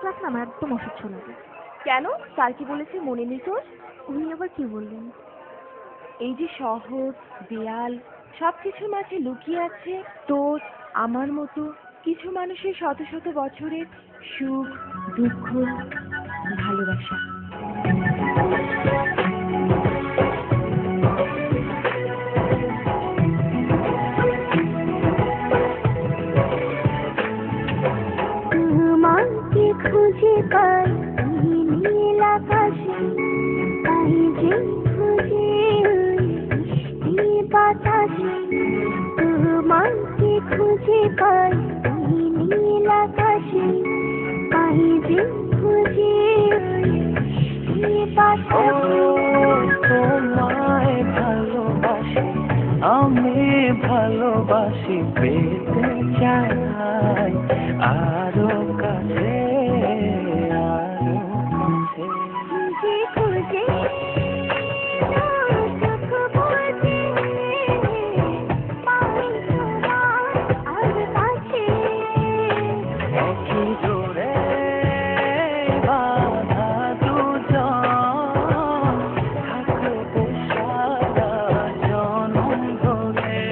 রাখ না, আমার একদম অসহ্য লাগে। কেন? স্যার কি বলেছে মনে নেই তোর? উনি আবার কি বললেন? এই যে শহর, দেয়াল, সবকিছুর মাঝে লুকিয়ে আছে তোর আমার মতো কিছু মানুষের শত শত বছরের সুখ, দুঃখ, ভালোবাসা। তোমাকে খুঁজে পাই নীল আকাশে, তাই যে খুঁজে মিষ্টি বাতাসে। তোমাকে খুঁজে পাই নীল আকাশে, তাই যে খুঁজে মিষ্টি বাতাসে। তোমায় ভালোবাসি, আমি ভালোবাসি, পেতে চাই আরো কাছে, আরো কাছে। খুঁজে খুঁজে চোখ বুজে পাই তোমার আর কাছে। একই জোরে বাঁধা দুজন, থাকবো সারা জনম ধরে।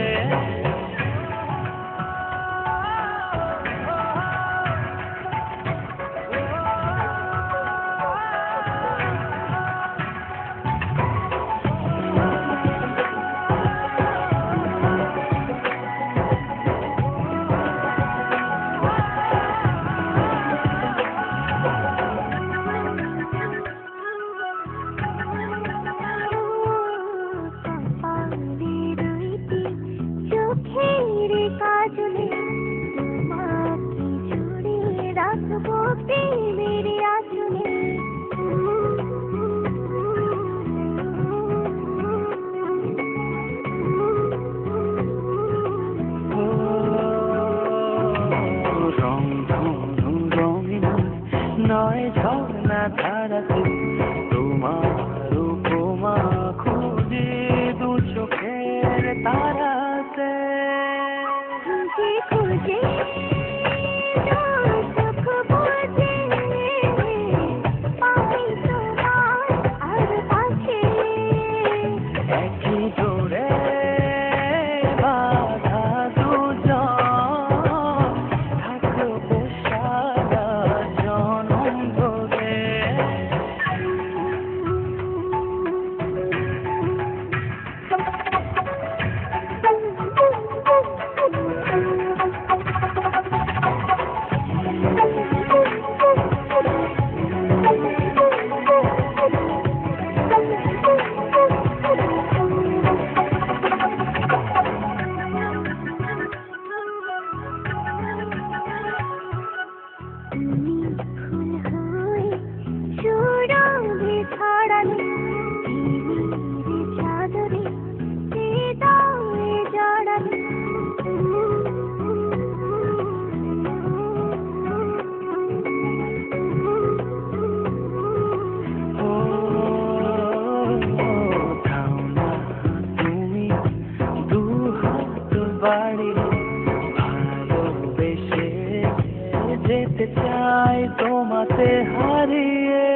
চোখের কাজলে তোমাকে জুড়ে রাখবো প্রেমের আঁচলে। রংধনু রঙিন নয় ঝর্ণা ধারাতে, তোমার উপমা খুঁজে দু চোখের তারাতে। খুঁজে খুঁজে চোখ বুজে পাই তোমার আর কাছে। একই জোরে বাঁধা দুজন, থাকবো সারা জনম ধরে। তুমি ফুল হয়ে সুরভি ছড়ালে, ঝিমির চাদরে হৃদয়ে জড়ালে। ও থাও না তুমি দু হাত বাড়িয়ে, ভালোবেসে যেতে চাই তোমাতে হারিয়ে।